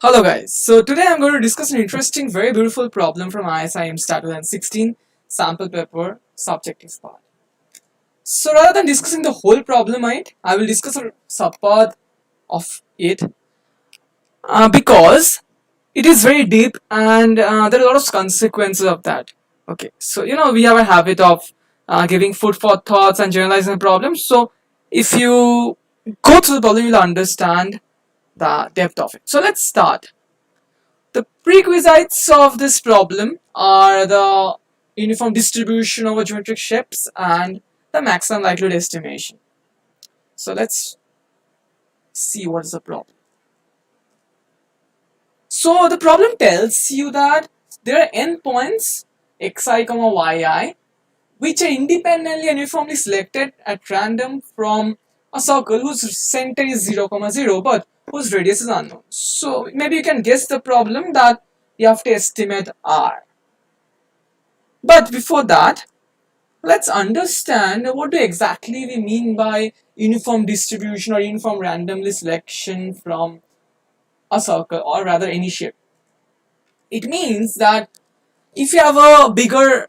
Hello guys, so today I'm going to discuss an interesting, very beautiful problem from ISI MStat 2016 sample paper subjective part. So rather than discussing the whole problem, I will discuss a subpart of it because it is very deep and there are a lot of consequences of that. Okay, so we have a habit of giving food for thoughts and generalizing the problem. So if you go through the problem, you'll understand the depth of it. So let's start. The prerequisites of this problem are the uniform distribution over geometric shapes and the maximum likelihood estimation. So let's see what is the problem. So the problem tells you that there are n points xi, yi which are independently and uniformly selected at random from a circle whose center is 0, 0 but whose radius is unknown. So maybe you can guess the problem that you have to estimate r. But before that, let's understand what do exactly we mean by uniform distribution or uniform randomly selection from a circle, or rather any shape. It means that if you have a bigger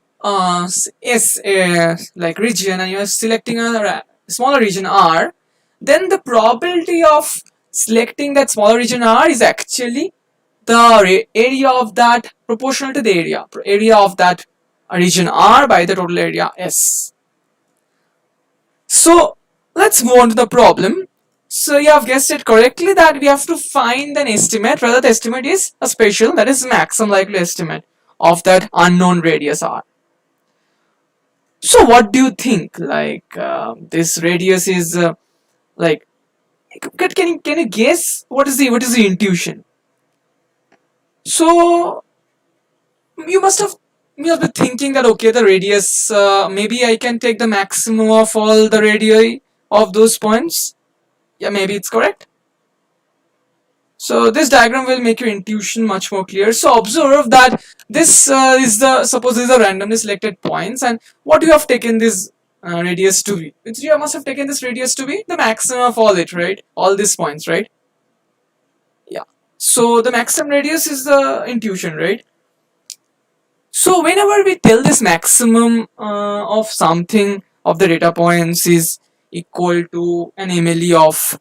like region and you are selecting a smaller region R, then the probability of selecting that smaller region R is actually the area of that proportional to the area of that region R by the total area S. So let's move on to the problem. So you have guessed it correctly that we have to find an estimate. Rather, the estimate is a spatial, that is maximum likely estimate of that unknown radius R. So what do you think? Like this radius is like, can you guess what is the intuition? So you must be thinking that okay, the radius maybe I can take the maximum of all the radii of those points. Yeah, maybe it's correct. So this diagram will make your intuition much more clear. So observe that this suppose these are randomly selected points, and what you have taken this radius to be. You must have taken this radius to be the maximum of all it, right? All these points, right? Yeah. So the maximum radius is the intuition, right? So whenever we tell this maximum of something of the data points is equal to an MLE of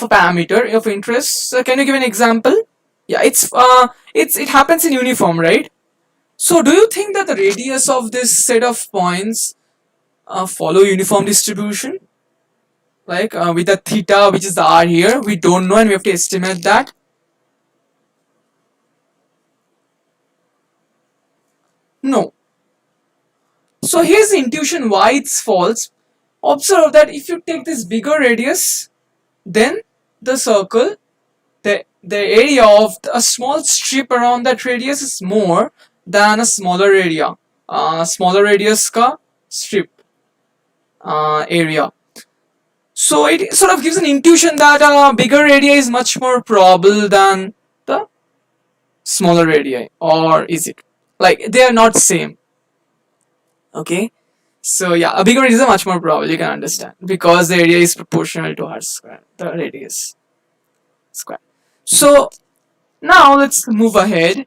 a parameter of interest. So can you give an example? Yeah, it happens in uniform, right? So do you think that the radius of this set of points follow uniform distribution? Like with the theta, which is the r here, we don't know and we have to estimate that. No. So here's the intuition why it's false. Observe that if you take this bigger radius, then the circle, the area of a small strip around that radius is more than a smaller area. Smaller radius ka strip area. So it sort of gives an intuition that a bigger radii is much more probable than the smaller radii, or is it? Like they are not same. Okay. So yeah, a bigger radius is much more probable. You can understand because the area is proportional to r square, the radius square. So now let's move ahead.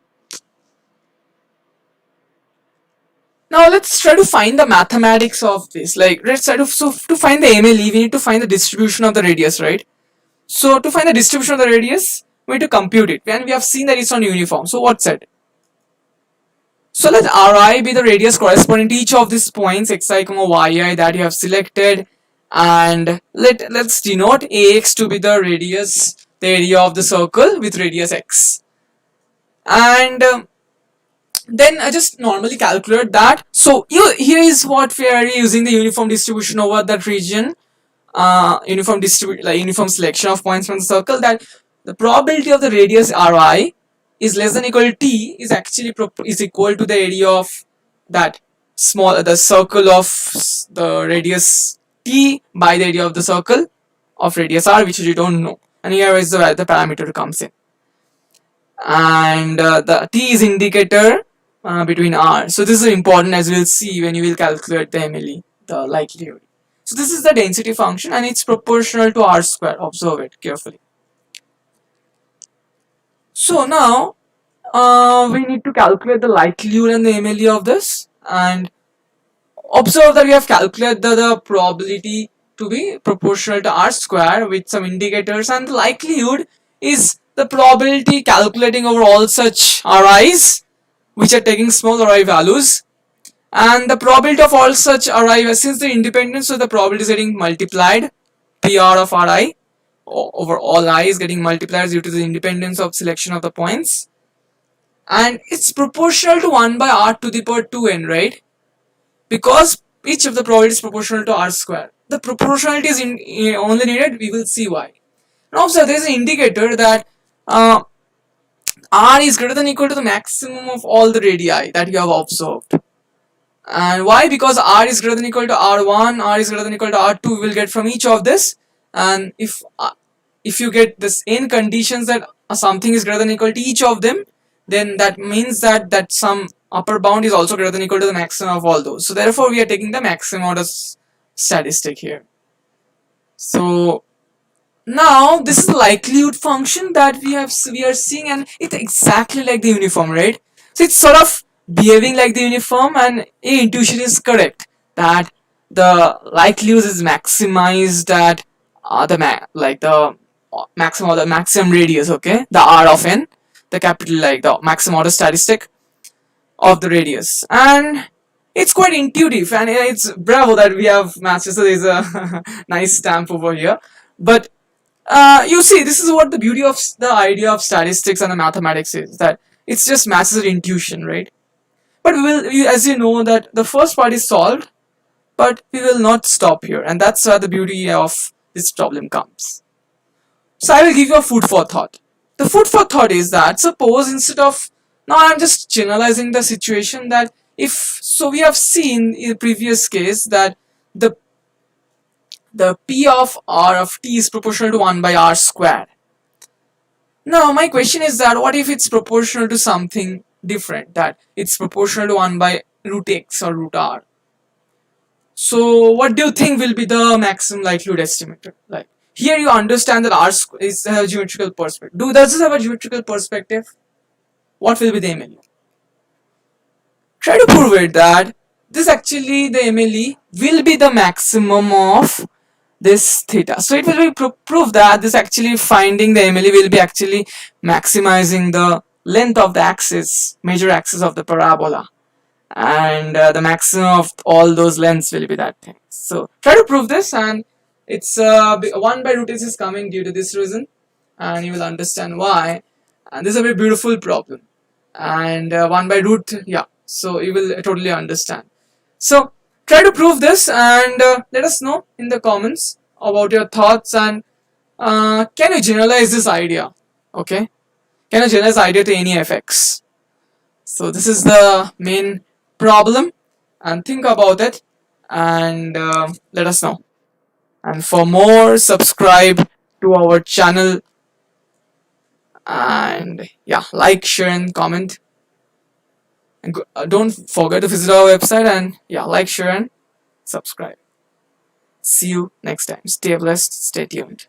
Now let's try to find the mathematics of this. Like let's try to to find the MLE, we need to find the distribution of the radius, right? So to find the distribution of the radius, we need to compute it, and we have seen that it's on uniform. So what's it? So let Ri be the radius corresponding to each of these points xi, yi that you have selected, and let's denote ax to be the radius, the area of the circle with radius x, and then I just normally calculate that. So here is what we are using the uniform distribution over that region, uniform selection of points from the circle, that the probability of the radius Ri is less than equal to t is actually is equal to the area of that the circle of the radius t by the area of the circle of radius r, which you don't know, and here is where the parameter comes in, and the t is indicator between r. So this is important, as we'll see when you will calculate the MLE, the likelihood. So this is the density function and it's proportional to r square. Observe it carefully. So now we need to calculate the likelihood and the MLE of this, and observe that we have calculated the probability to be proportional to r square with some indicators, and the likelihood is the probability calculating over all such ri's which are taking small ri values, and the probability of all such ri, since the independence, so the probability is getting multiplied, pr of ri over all I is getting multiplied due to the independence of selection of the points, and it's proportional to 1 by r to the power 2n, right? Because each of the probability is proportional to r square. The proportionality is only needed, we will see why. Now observe, there is an indicator that uh, r is greater than or equal to the maximum of all the radii that you have observed. And why? Because r is greater than or equal to r1, r is greater than or equal to r2, we will get from each of this. And if you get this in conditions that something is greater than or equal to each of them, then that means that some upper bound is also greater than or equal to the maximum of all those. So therefore we are taking the maximum order statistic here. So now this is the likelihood function that we are seeing, and it's exactly like the uniform, right? So it's sort of behaving like the uniform, and intuition is correct that the likelihood is maximized at the maximum or the maximum radius, okay, the r of n, the capital, like the maximum order statistic of the radius. And it's quite intuitive, and it's bravo that we have matches, so there's a nice stamp over here. But you see, this is what the beauty of the idea of statistics and the mathematics is, that it's just matches with intuition, right? But we will, as you know, that the first part is solved, but we will not stop here, and that's where the beauty of this problem comes. So I will give you a food for thought. The food for thought is that, suppose instead of, now I'm just generalizing the situation, that if, so we have seen in the previous case that the p of r of t is proportional to 1 by r squared. Now my question is that what if it's proportional to something different, that it's proportional to 1 by root x or root r? So what do you think will be the maximum likelihood estimator? Like, here you understand that r is a geometrical perspective. Does this have a geometrical perspective? What will be the MLE? Try to prove it that this actually, the MLE will be the maximum of this theta. So it will be proof that this actually finding the MLE will be actually maximizing the length of the axis, major axis of the parabola, and the maximum of all those lengths will be that thing. So try to prove this, and it's 1 by root s is coming due to this reason, and you will understand why. And this is a very beautiful problem, and 1 by root, yeah, so you will totally understand. So try to prove this, and let us know in the comments about your thoughts, and can you generalize this idea? Okay, can you generalize the idea to any fx? So this is the main problem, and think about it, and let us know. And for more, subscribe to our channel, and yeah, like, share and comment, and don't forget to visit our website, and yeah, like, share and subscribe. See you next time. Stay blessed, stay tuned.